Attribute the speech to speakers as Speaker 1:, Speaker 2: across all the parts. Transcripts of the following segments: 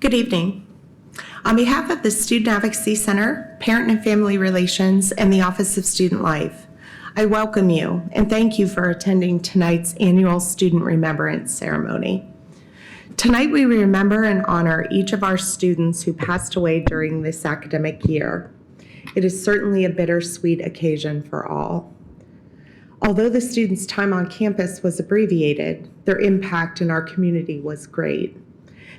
Speaker 1: Good evening. On behalf of the Student Advocacy Center, Parent and Family Relations, and the Office of Student Life, I welcome you and thank you for attending tonight's annual Student Remembrance Ceremony. Tonight we remember and honor each of our students who passed away during this academic year. It is certainly a bittersweet occasion for all. Although the students' time on campus was abbreviated, their impact in our community was great.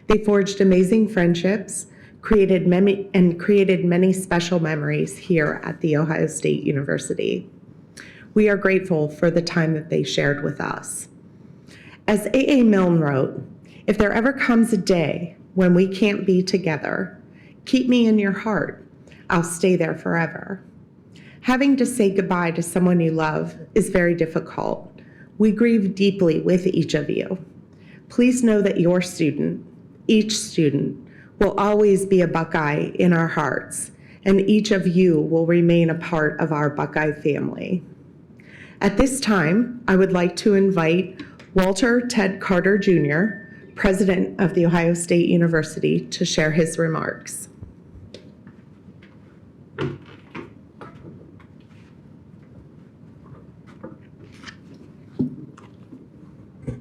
Speaker 1: They forged amazing friendships, created many special memories here at The Ohio State University. We are grateful for the time that they shared with us. As A.A. Milne wrote, "If there ever comes a day when we can't be together, keep me in your heart. I'll stay there forever." Having to say goodbye to someone you love is very difficult. We grieve deeply with each of you. Please know that your student, each student, will always be a Buckeye in our hearts, and each of you will remain a part of our Buckeye family. At this time, I would like to invite Walter Ted Carter Jr., President of The Ohio State University, to share his remarks.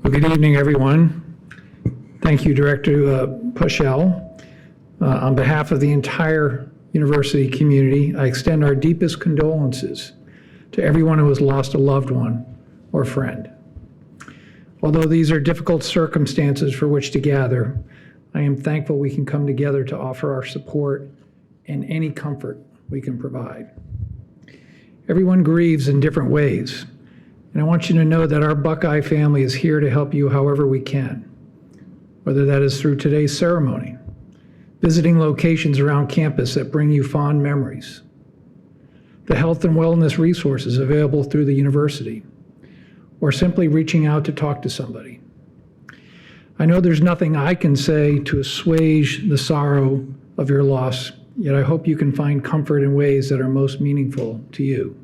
Speaker 2: Well, good evening, everyone. Thank you, Director Pushell. On behalf of the entire university community, I extend our deepest condolences to everyone who has lost a loved one or friend. Although these are difficult circumstances for which to gather, I am thankful we can come together to offer our support and any comfort we can provide. Everyone grieves in different ways, and I want you to know that our Buckeye family is here to help you however we can, whether that is through today's ceremony, visiting locations around campus that bring you fond memories, the health and wellness resources available through the university, or simply reaching out to talk to somebody. I know there's nothing I can say to assuage the sorrow of your loss, yet I hope you can find comfort in ways that are most meaningful to you.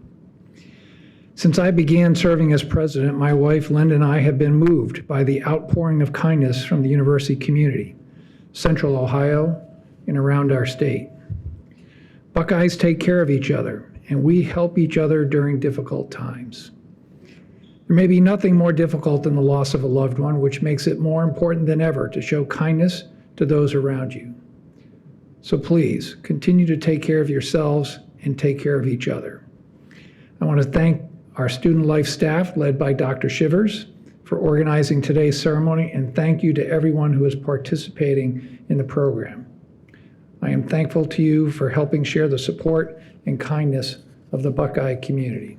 Speaker 2: Since I began serving as president, my wife, Linda, and I have been moved by the outpouring of kindness from the university community, Central Ohio, and around our state. Buckeyes take care of each other, and we help each other during difficult times. There may be nothing more difficult than the loss of a loved one, which makes it more important than ever to show kindness to those around you. So please, continue to take care of yourselves and take care of each other. I want to thank our student life staff, led by Dr. Shivers, for organizing today's ceremony, and thank you to everyone who is participating in the program. I am thankful to you for helping share the support and kindness of the Buckeye community.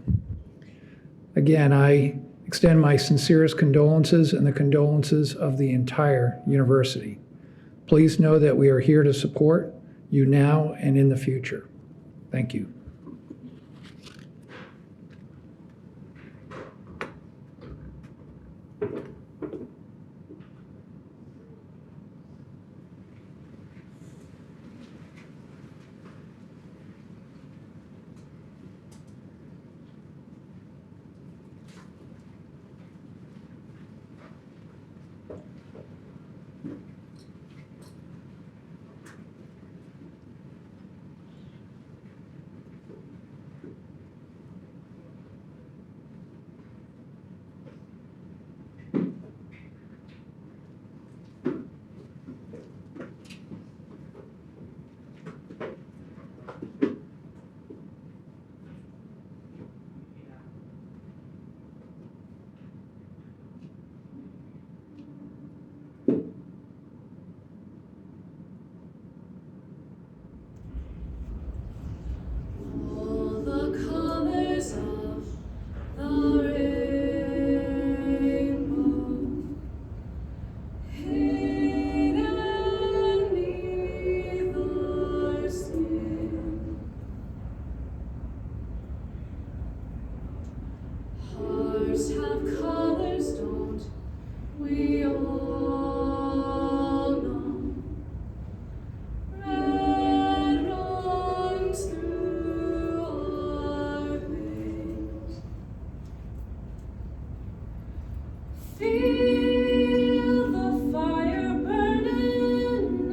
Speaker 2: Again, I extend my sincerest condolences and the condolences of the entire university. Please know that we are here to support you now and in the future. Thank you.
Speaker 3: Feel the fire burning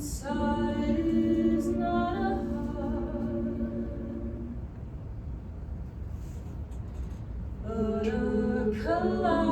Speaker 3: Inside is not a heart, but a kaleidoscope.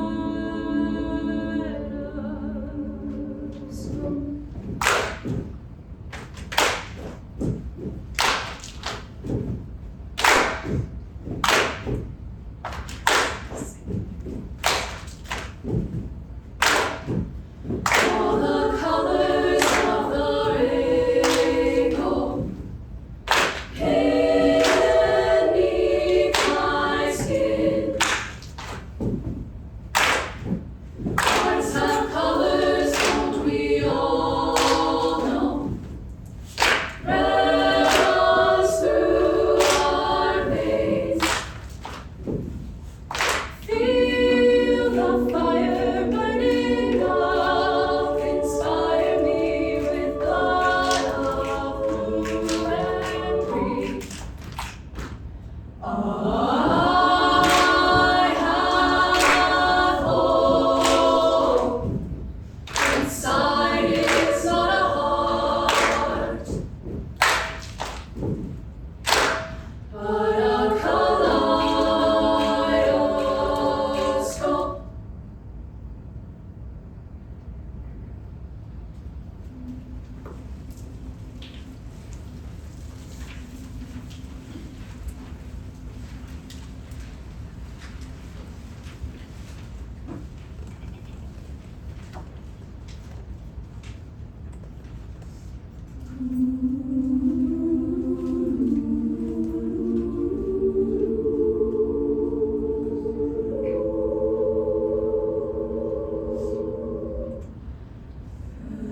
Speaker 3: All the colors of the rainbow hidden beneath my skin. Hearts have colors, don't we all know? Red runs through our veins. Feel the fire burning up, inspire me with blood of blue and green. I have hope. Inside it's not a heart, but a kaleidoscope.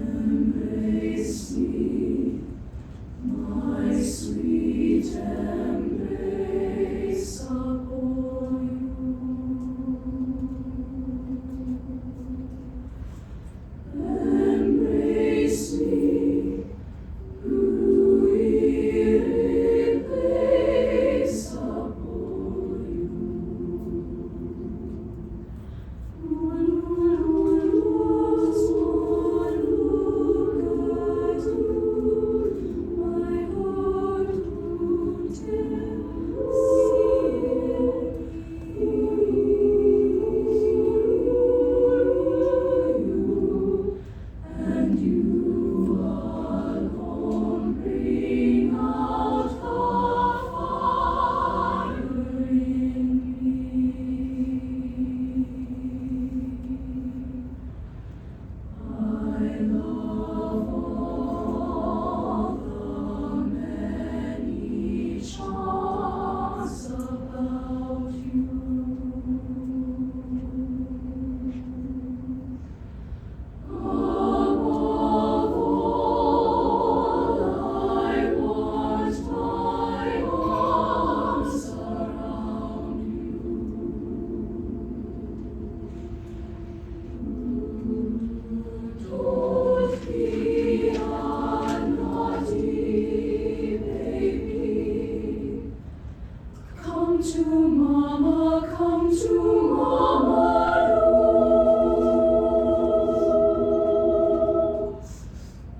Speaker 3: Embrace me, my sweet embrace upon you. Embrace me, weary place upon you. One look at you, my heart would you, and you alone bring out the fire in me. I love all the many charms about you. Above all, I want my arms around you. Don't be a naughty baby. Come to Mama, come to Mama.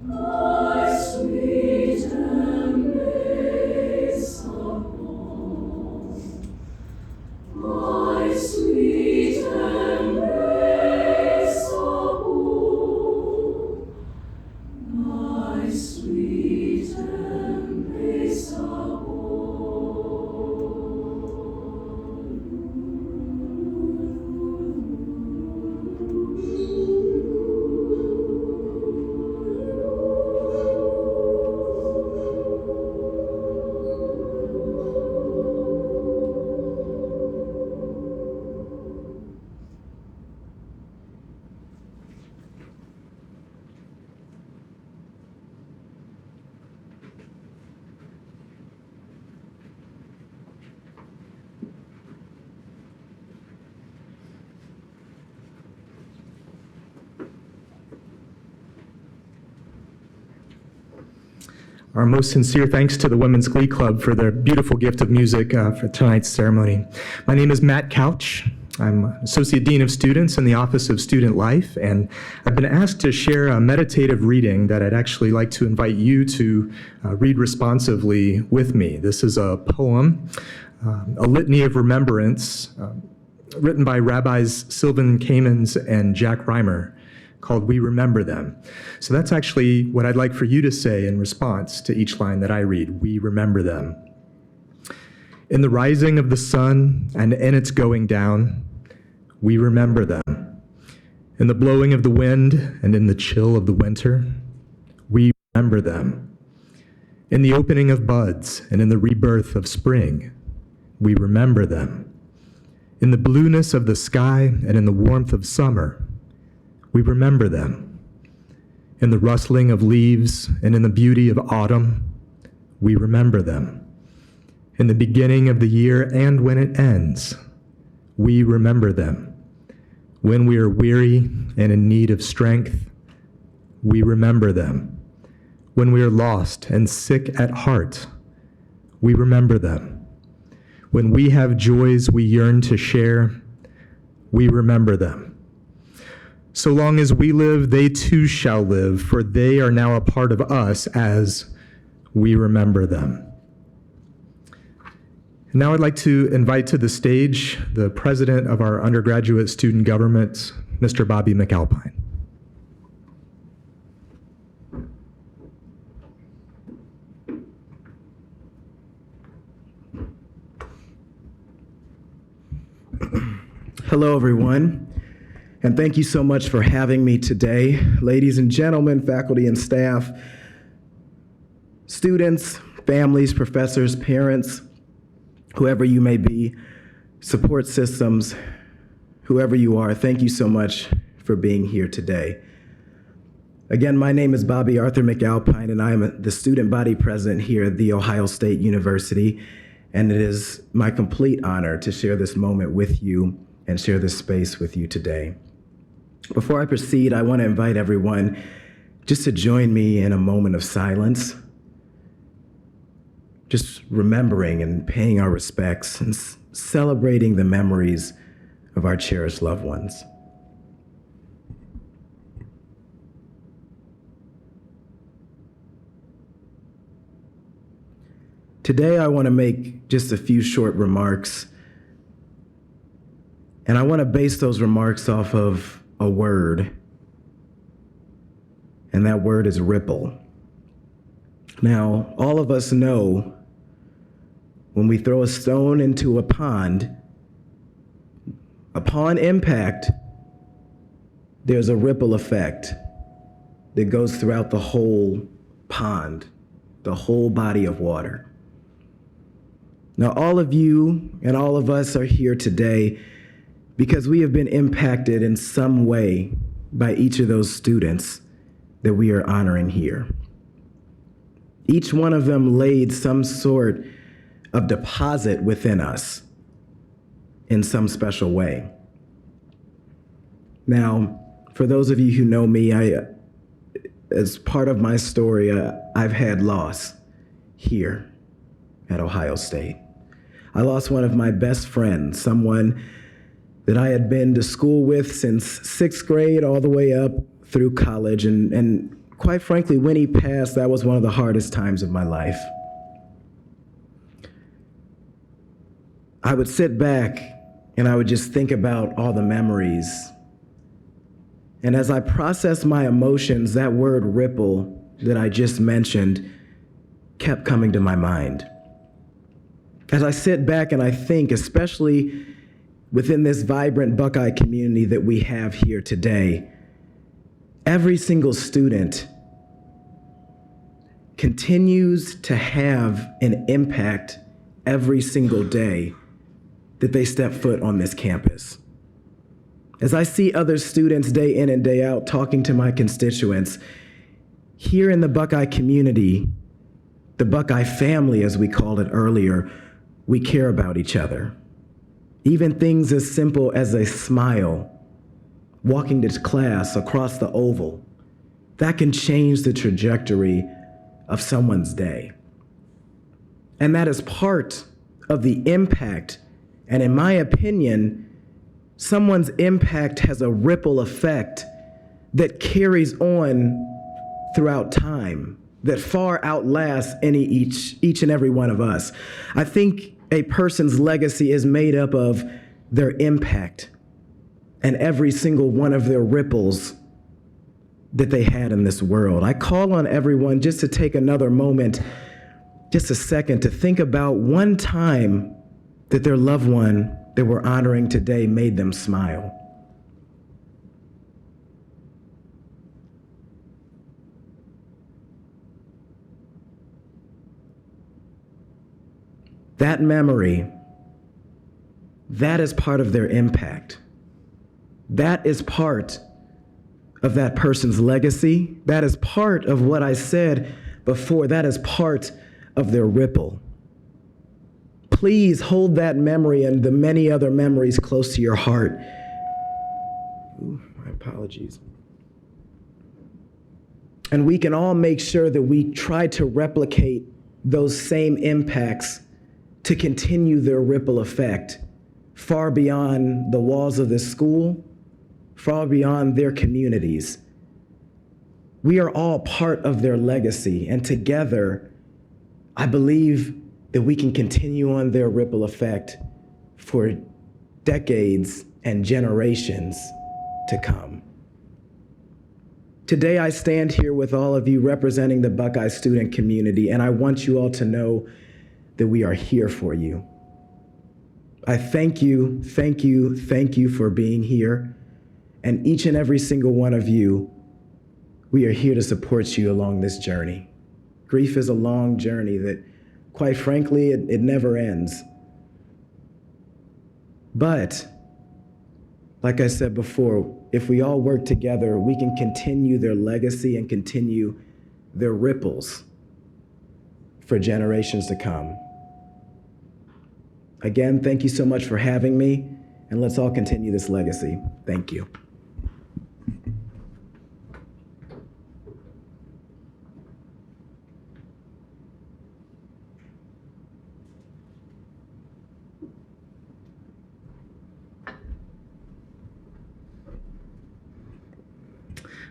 Speaker 3: My sweet embrace upon, my sweet embrace upon, my sweet embrace
Speaker 4: Our most sincere thanks to the Women's Glee Club for their beautiful gift of music for tonight's ceremony. My name is Matt Couch. I'm Associate Dean of Students in the Office of Student Life, and I've been asked to share a meditative reading that I'd actually like to invite you to read responsively with me. This is a poem, a litany of remembrance, written by Rabbis Sylvan Kamens and Jack Reimer, called We Remember Them. So that's actually what I'd like for you to say in response to each line that I read, We remember them. In the rising of the sun and in its going down, we remember them. In the blowing of the wind and in the chill of the winter, we remember them. In the opening of buds and in the rebirth of spring, we remember them. In the blueness of the sky and in the warmth of summer, we remember them. In the rustling of leaves and in the beauty of autumn, we remember them. In the beginning of the year and when it ends, we remember them. When we are weary and in need of strength, we remember them. When we are lost and sick at heart, we remember them. When we have joys we yearn to share, we remember them. So long as we live, they too shall live, for they are now a part of us as we remember them. And now I'd like to invite to the stage the president of our undergraduate student government, Mr. Bobby McAlpine.
Speaker 5: Hello, everyone, and thank you so much for having me today. Ladies and gentlemen, faculty and staff, students, families, professors, parents, whoever you may be, support systems, whoever you are, thank you so much for being here today. Again, my name is Bobby Arthur McAlpine, and I am the student body president here at The Ohio State University, and it is my complete honor to share this moment with you and share this space with you today. Before I proceed, I want to invite everyone just to join me in a moment of silence, just remembering and paying our respects and celebrating the memories of our cherished loved ones. Today, I want to make just a few short remarks, and I want to base those remarks off of a word, and that word is ripple. Now, all of us know when we throw a stone into a pond, upon impact, there's a ripple effect that goes throughout the whole pond, the whole body of water. Now, all of you and all of us are here today because we have been impacted in some way by each of those students that we are honoring here. Each one of them laid some sort of deposit within us in some special way. Now, for those of you who know me, as part of my story, I've had loss here at Ohio State. I lost one of my best friends, someone that I had been to school with since 6th grade all the way up through college. And quite frankly, when he passed, that was one of the hardest times of my life. I would sit back and I would just think about all the memories. And as I processed my emotions, that word ripple that I just mentioned kept coming to my mind. As I sit back and I think, especially within this vibrant Buckeye community that we have here today, every single student continues to have an impact every single day that they step foot on this campus. As I see other students day in and day out talking to my constituents, here in the Buckeye community, the Buckeye family, as we called it earlier, we care about each other. Even things as simple as a smile, walking to class across the oval, that can change the trajectory of someone's day. And that is part of the impact, and in my opinion, Someone's impact has a ripple effect that carries on throughout time, that far outlasts each and every one of us. I think a person's legacy is made up of their impact and every single one of their ripples that they had in this world. I call on everyone just to take another moment, just a second, to think about one time that their loved one that we're honoring today made them smile. That memory, that is part of their impact. That is part of that person's legacy. That is part of what I said before. That is part of their ripple. Please hold that memory and the many other memories close to your heart. Ooh, my apologies. And we can all make sure that we try to replicate those same impacts to continue their ripple effect far beyond the walls of this school, far beyond their communities. We are all part of their legacy, and together, I believe that we can continue on their ripple effect for decades and generations to come. Today, I stand here with all of you representing the Buckeye student community, and I want you all to know that we are here for you. I thank you for being here. And each and every single one of you, we are here to support you along this journey. Grief is a long journey that, quite frankly, it never ends. But, like I said before, if we all work together, we can continue their legacy and continue their ripples for generations to come. Again, thank you so much for having me, and let's all continue this legacy. Thank you.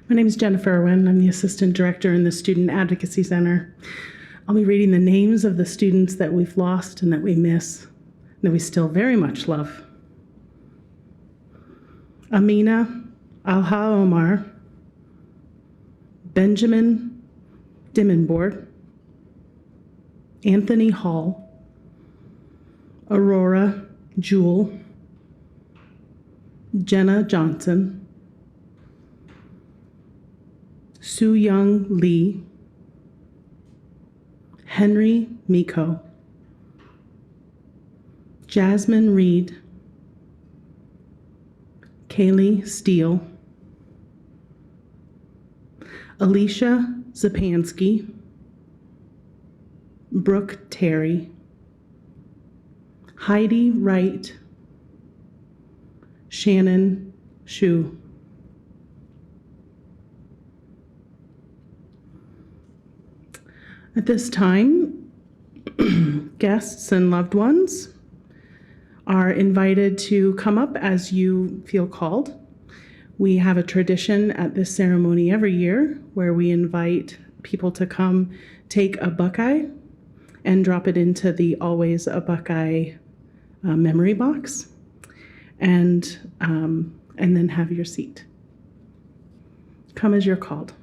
Speaker 6: My name is Jennifer Irwin. I'm the Assistant Director in the Student Advocacy Center. I'll be reading the names of the students that we've lost and that we miss, and that we still very much love. Amina Alha Omar, Benjamin Dimmenboard, Anthony Hall, Aurora Jewell, Jenna Johnson, Soo Young Lee, Henry Miko, Jasmine Reed, Kaylee Steele, Alicia Zapansky, Brooke Terry, Heidi Wright, Shannon Shu. At this time, guests and loved ones are invited to come up as you feel called. We have a tradition at this ceremony every year where we invite people to come take a Buckeye and drop it into the Always a Buckeye memory box, and then have your seat. Come as you're called.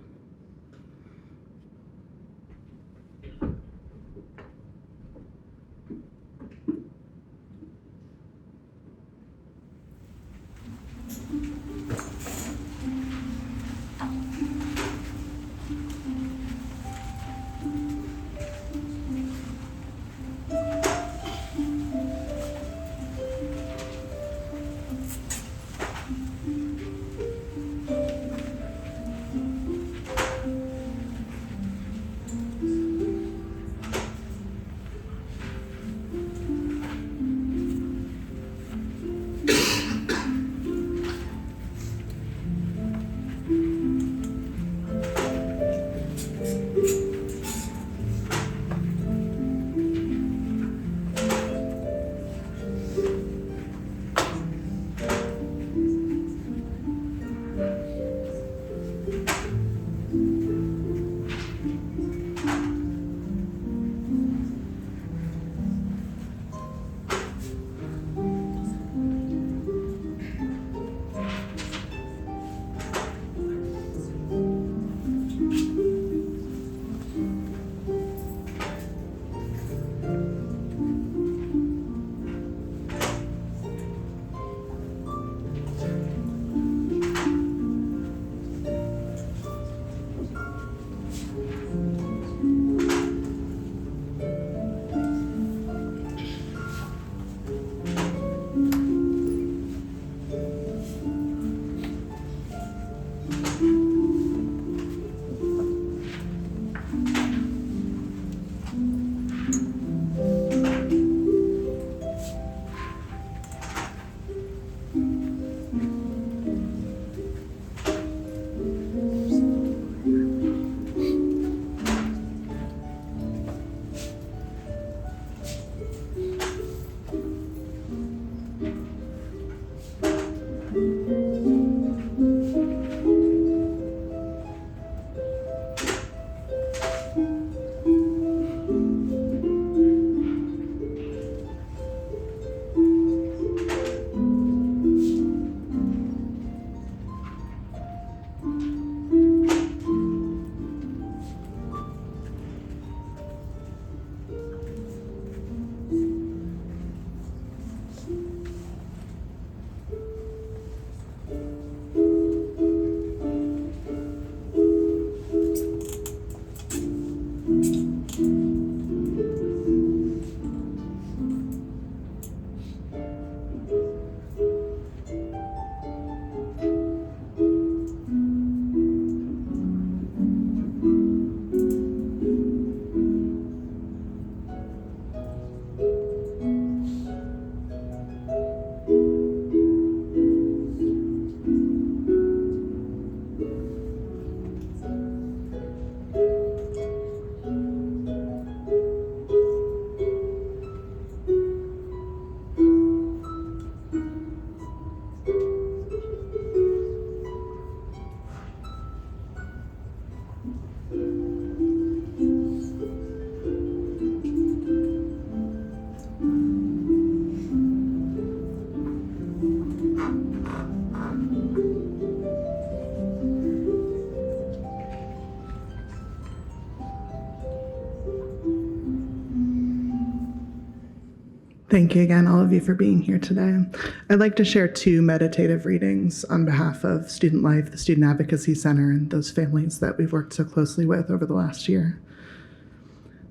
Speaker 7: Thank you again, all of you, for being here today. I'd like to share 2 meditative readings on behalf of Student Life, the Student Advocacy Center, and those families that we've worked so closely with over the last year.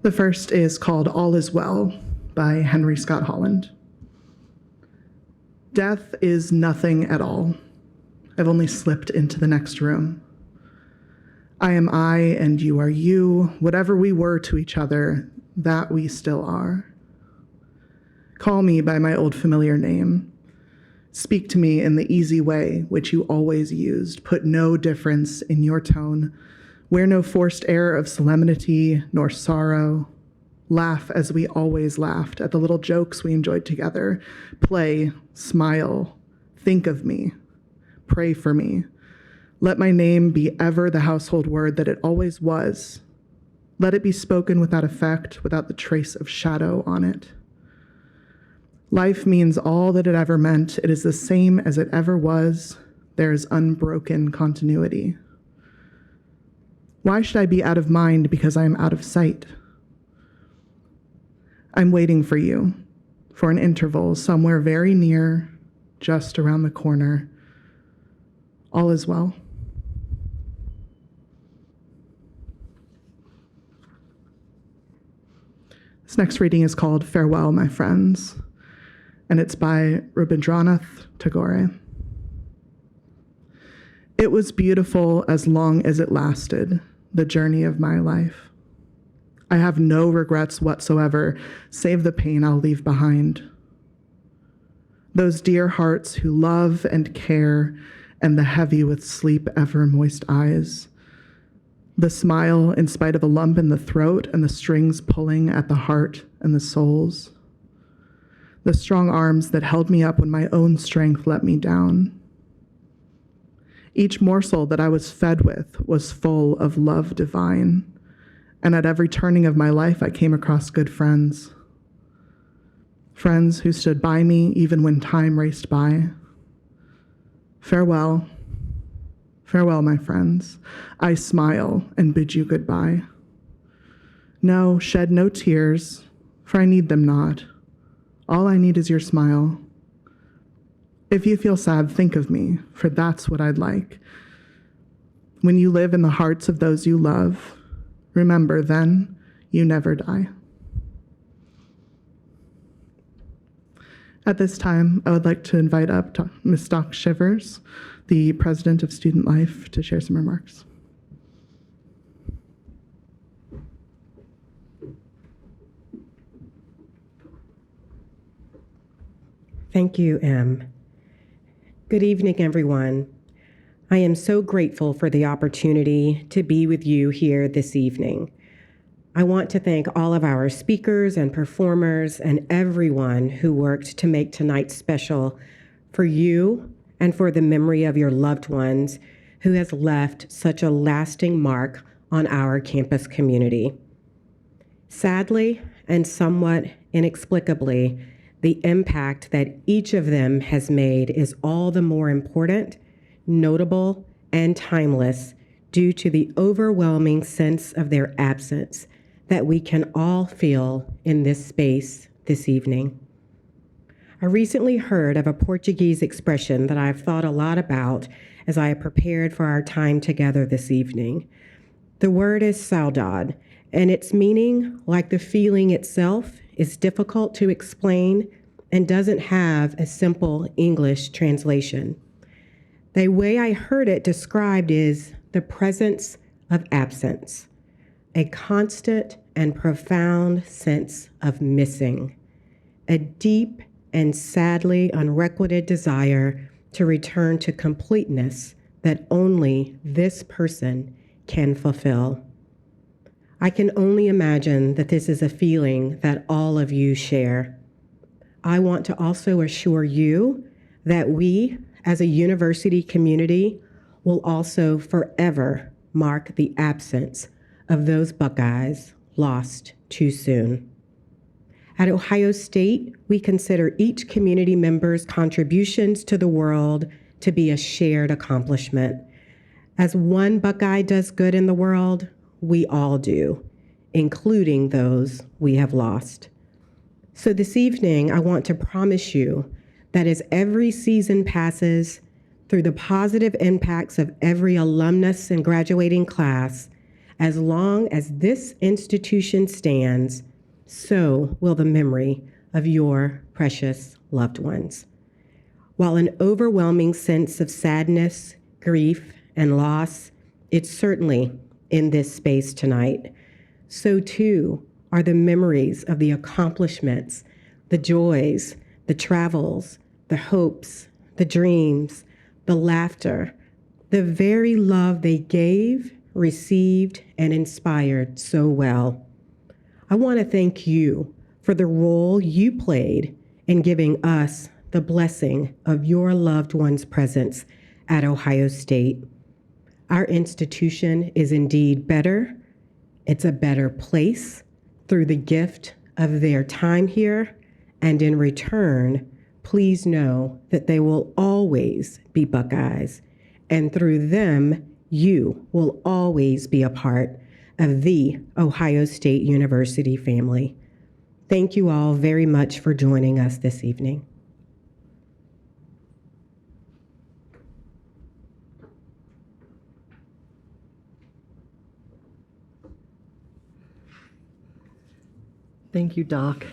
Speaker 7: The first is called All Is Well by Henry Scott Holland. Death is nothing at all. I've only slipped into the next room. I am I and you are you. Whatever we were to each other, that we still are. Call me by my old familiar name. Speak to me in the easy way which you always used. Put no difference in your tone. Wear no forced air of solemnity nor sorrow. Laugh as we always laughed at the little jokes we enjoyed together. Play, smile, think of me, pray for me. Let my name be ever the household word that it always was. Let it be spoken without effect, without the trace of shadow on it. Life means all that it ever meant. It is the same as it ever was. There is unbroken continuity. Why should I be out of mind because I am out of sight? I'm waiting for you, for an interval somewhere very near, just around the corner. All is well. This next reading is called Farewell, My Friends, and it's by Rabindranath Tagore. It was beautiful as long as it lasted, the journey of my life. I have no regrets whatsoever, save the pain I'll leave behind. Those dear hearts who love and care, and the heavy with sleep ever moist eyes. The smile in spite of a lump in the throat and the strings pulling at the heart and the souls. The strong arms that held me up when my own strength let me down. Each morsel that I was fed with was full of love divine, and at every turning of my life I came across good friends. Friends who stood by me even when time raced by. Farewell. Farewell, my friends. I smile and bid you goodbye. No, shed no tears, for I need them not. All I need is your smile. If you feel sad, think of me, for that's what I'd like. When you live in the hearts of those you love, remember then you never die. At this time, I would like to invite up Ms. Doc Shivers, the President of Student Life, to share some remarks.
Speaker 8: Thank you, Em. Good evening, everyone. I am so grateful for the opportunity to be with you here this evening. I want to thank all of our speakers and performers and everyone who worked to make tonight special for you and for the memory of your loved ones who has left such a lasting mark on our campus community. Sadly, and somewhat inexplicably, the impact that each of them has made is all the more important, notable, and timeless due to the overwhelming sense of their absence that we can all feel in this space this evening. I recently heard of a Portuguese expression that I've thought a lot about as I prepared for our time together this evening. The word is saudade, and its meaning, like the feeling itself, is difficult to explain and doesn't have a simple English translation. The way I heard it described is the presence of absence, a constant and profound sense of missing, a deep and sadly unrequited desire to return to completeness that only this person can fulfill. I can only imagine that this is a feeling that all of you share. I want to also assure you that we, as a university community, will also forever mark the absence of those Buckeyes lost too soon. At Ohio State, we consider each community member's contributions to the world to be a shared accomplishment. As one Buckeye does good in the world, we all do, including those we have lost. So this evening, I want to promise you that as every season passes, through the positive impacts of every alumnus and graduating class, as long as this institution stands, so will the memory of your precious loved ones. While an overwhelming sense of sadness, grief, and loss, it's certainly in this space tonight, so too are the memories of the accomplishments, the joys, the travels, the hopes, the dreams, the laughter, the very love they gave, received, and inspired so well. I want to thank you for the role you played in giving us the blessing of your loved one's presence at Ohio State. Our institution is indeed better. It's a better place through the gift of their time here, and in return, please know that they will always be Buckeyes, and through them, you will always be a part of the Ohio State University family. Thank you all very much for joining us this evening.
Speaker 9: Thank you, Doc.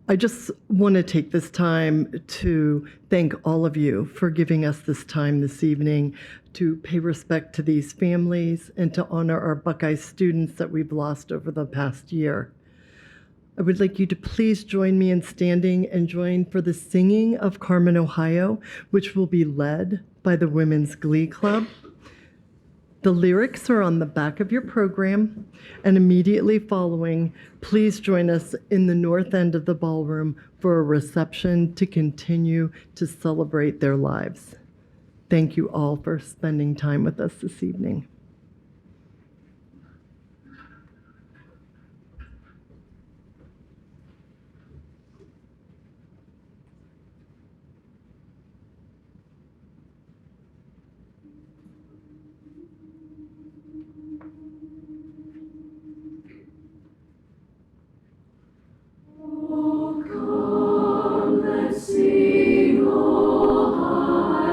Speaker 9: I just want to take this time to thank all of you for giving us this time this evening to pay respect to these families and to honor our Buckeye students that we've lost over the past year. I would like you to please join me in standing and join for the singing of Carmen, Ohio, which will be led by the Women's Glee Club. The lyrics are on the back of your program, and immediately following, please join us in the north end of the ballroom for a reception to continue to celebrate their lives. Thank you all for spending time with us this evening.
Speaker 3: Sing Ohio's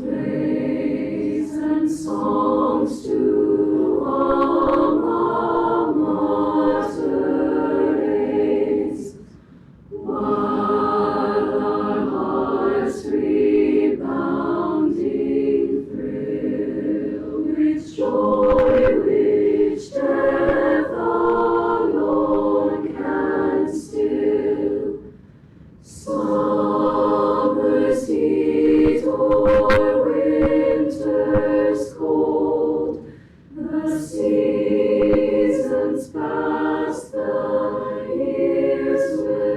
Speaker 3: praise and songs to alma mater raise, while our hearts rebounding thrill with joy which death alone can still. Summer's heat or winter's cold, the seasons pass, the years will